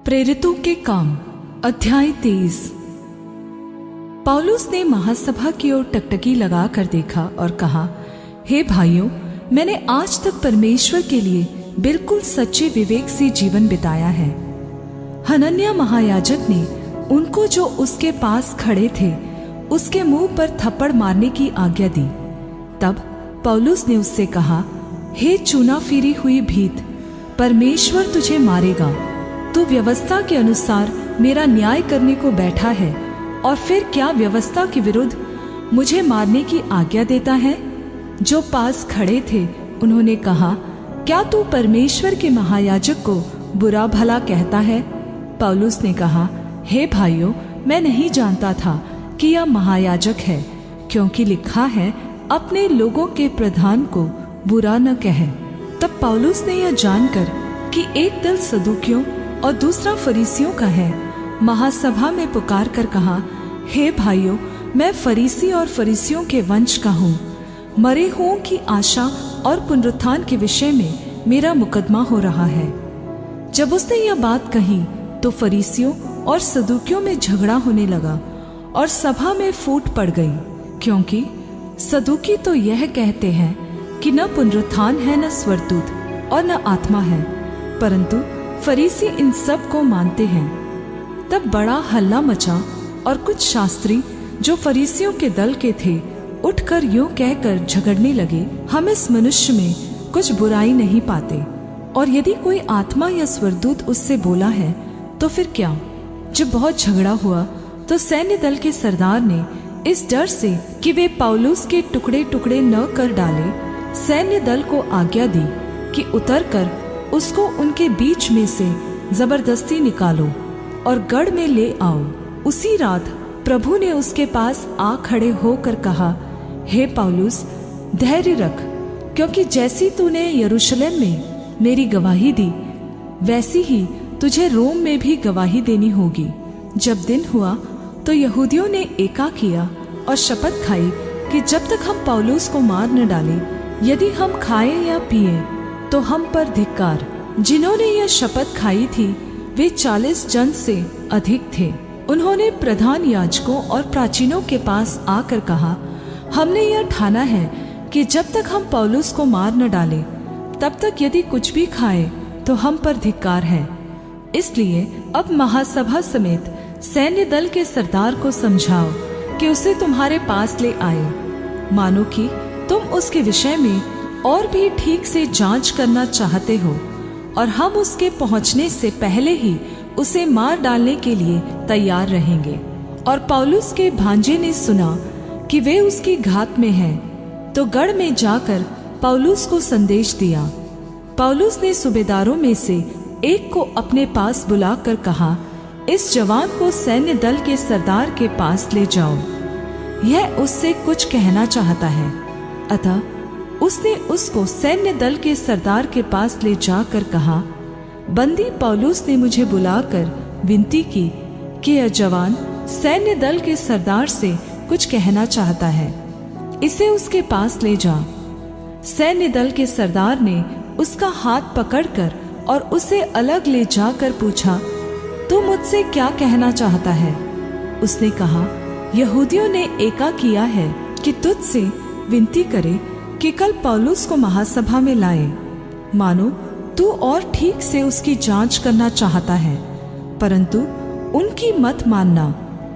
प्रेरितों के काम अध्याय 23। पौलुस ने महासभा की ओर टकटकी लगाकर देखा और कहा, हे भाइयों, मैंने आज तक परमेश्वर के लिए बिल्कुल सच्चे विवेक से जीवन बिताया है। हनन्याह महायाजक ने उनको जो उसके पास खड़े थे उसके मुंह पर थप्पड़ मारने की आज्ञा दी। तब पौलुस ने उससे कहा, हे चुना फिरी हुई भीत, परमेश्वर तुझे मारेगा। तू व्यवस्था के अनुसार मेरा न्याय करने को बैठा है और फिर क्या व्यवस्था के विरुद्ध मुझे मारने की आज्ञा देता है? जो पास खड़े थे उन्होंने कहा, क्या तू परमेश्वर के महायाजक को बुरा भला कहता है? पौलुस ने कहा, हे भाइयों, मैं नहीं जानता था कि यह महायाजक है, क्योंकि लिखा है, अपने लोगों के प्रधान को बुरा न कहे। तब पौलुस ने यह जानकर कि एक दल सदूकियों और दूसरा फरीसियों का है, महासभा में पुकार कर कहा, हे भाइयों, मैं फरीसी और फरीसियों के वंश का हूँ। मरे हुओं की आशा और पुनरुत्थान के विषय में मेरा मुकदमा हो रहा है। जब उसने यह बात कही तो फरीसियों और सदूकियों में झगड़ा होने लगा और सभा में फूट पड़ गई, क्योंकि सदूकी तो यह कहते हैं कि न पुनरुत्थान है, न स्वर्गदूत और न आत्मा है, परंतु फरीसी इन सब को मानते हैं। तब बड़ा हल्ला मचा और कुछ शास्त्री जो फरीसियों के दल के थे उठकर यूं कहकर झगड़ने लगे, हम इस मनुष्य में कुछ बुराई नहीं पाते, और यदि कोई आत्मा या स्वर्गदूत उससे बोला है तो फिर क्या? जब बहुत झगड़ा हुआ तो सैन्य दल के सरदार ने इस डर से कि वे पौलुस के टुकड़े टुकड़े न कर डाले, सैन्य दल को आज्ञा दी कि उतरकर उसको उनके बीच में से जबरदस्ती निकालो और गढ़ में ले आओ। उसी रात प्रभु ने उसके पास आ खड़े होकर कहा, हे पौलुस, धैर्य रख, क्योंकि जैसी तूने यरूशलेम में मेरी गवाही दी, वैसी ही तुझे रोम में भी गवाही देनी होगी। जब दिन हुआ तो यहूदियों ने एका किया और शपथ खाई कि जब तक हम पौलुस को मार न डालें, यदि हम खाएं या पिएं तो हम पर धिक्कार। जिन्होंने यह शपथ खाई थी वे 40 जन से अधिक थे। उन्होंने प्रधान याजकों और प्राचीनों के पास आकर कहा, हमने यह ठाना है कि जब तक हम पौलुस को मार न डालें, तब तक यदि कुछ भी खाए तो हम पर धिक्कार है। इसलिए अब महासभा समेत सैन्य दल के सरदार को समझाओ कि उसे तुम्हारे पास ले आए, मानो कि तुम उसके विषय में और भी ठीक से जांच करना चाहते हो, और हम उसके पहुंचने से पहले ही उसे मार डालने के लिए तैयार रहेंगे। और पौलुस के भांजे ने सुना कि वे उसकी घात में हैं, तो गढ़ में जाकर पौलुस को संदेश दिया। पौलुस ने सूबेदारों में से एक को अपने पास बुलाकर कहा, इस जवान को सैन्य दल के सरदार के पास ले जाओ, यह उससे कुछ कहना चाहता है। अतः उसने उसको सैन्य दल के सरदार के पास ले जाकर कहा, बंदी पौलुस ने मुझे बुलाकर विनती की कि यह जवान सैन्य दल के सरदार से कुछ कहना चाहता है, इसे उसके पास ले जा। सैन्य दल के सरदार ने उसका हाथ पकड़कर और उसे अलग ले जाकर पूछा, तू मुझसे क्या कहना चाहता है? उसने कहा, यहूदियों ने एका किया है कि तुझसे विनती करे कि कल पौलुस को महासभा में लाए, मानो तू और ठीक से उसकी जांच करना चाहता है, परंतु उनकी मत मानना,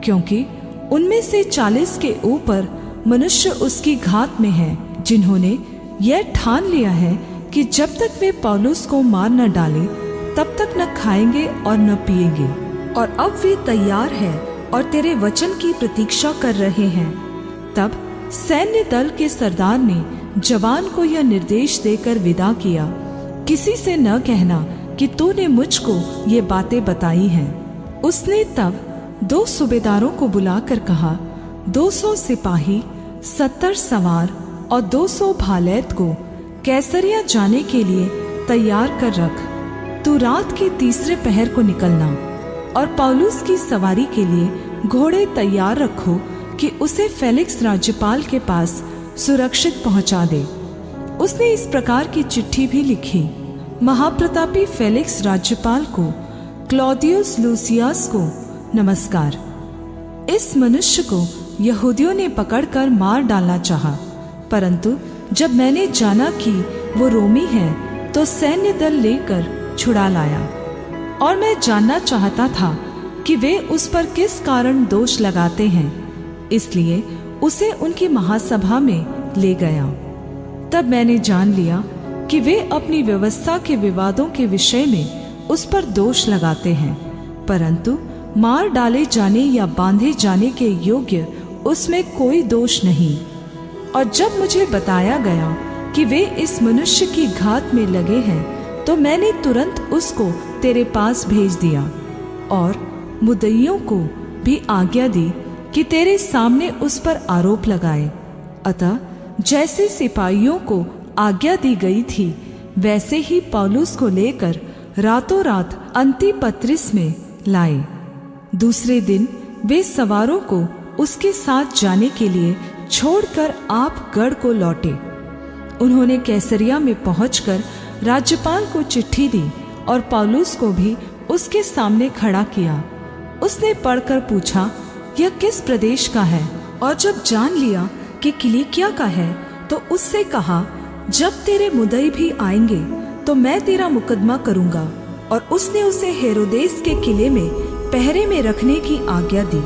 क्योंकि उनमें से 40 के ऊपर मनुष्य उसकी घात में हैं, जिन्होंने यह ठान लिया है कि जब तक वे पौलुस को मार न डालें तब तक न खाएंगे और न पिएंगे। और अब वे तैयार हैं और तेरे वचन की प्रतीक्षा कर रहे हैं। तब सैन्य दल के सरदार ने जवान को यह निर्देश देकर विदा किया, किसी से न कहना कि तूने मुझको ये बातें बताई हैं। उसने तब 2 सूबेदारों को बुलाकर कहा, 200 सिपाही, 70 सवार और 200 भालैत को कैसरिया जाने के लिए तैयार कर रख। तू रात के तीसरे पहर को निकलना, और पौलुस की सवारी के लिए घोड़े तैयार रखो कि उसे फेलिक्स राज्यपाल के पास सुरक्षित पहुंचा दे। उसने इस प्रकार की चिट्ठी भी लिखी, महाप्रतापी फेलिक्स राज्यपाल को क्लौदियुस लूसियस को नमस्कार। इस मनुष्य को यहूदियों ने पकड़कर मार डालना चाहा, परंतु जब मैंने जाना कि वो रोमी है तो सैन्य दल लेकर छुड़ा लाया। और मैं जानना चाहता था कि वे उस पर किस कारण दोष लगाते हैं, इसलिए उसे उनकी महासभा में ले गया। तब मैंने जान लिया कि वे अपनी व्यवस्था के विवादों के विषय में उस पर दोष लगाते हैं, परंतु मार डाले जाने या बांधे जाने के योग्य उसमें कोई दोष नहीं। और जब मुझे बताया गया कि वे इस मनुष्य की घात में लगे हैं, तो मैंने तुरंत उसको तेरे पास भेज दिया और मुद्दइयों को भी आज्ञा दी कि तेरे सामने उस पर आरोप लगाए। अतः जैसे सिपाहियों को आज्ञा दी गई थी, वैसे ही पौलुस को लेकर रातों रात अंतिपत्रिस में लाए। दूसरे दिन वे सवारों को उसके साथ जाने के लिए छोड़कर आप गढ़ को लौटे। उन्होंने कैसरिया में पहुंचकर राज्यपाल को चिट्ठी दी और पौलुस को भी उसके सामने खड़ा किया। उसने पढ़कर पूछा, यह किस प्रदेश का है? और जब जान लिया कि किलिकिया का है, तो उससे कहा, जब तेरे मुद्दई भी आएंगे तो मैं तेरा मुकदमा करूंगा। और उसने उसे हेरोदेस के किले में पहरे में रखने की आज्ञा दी।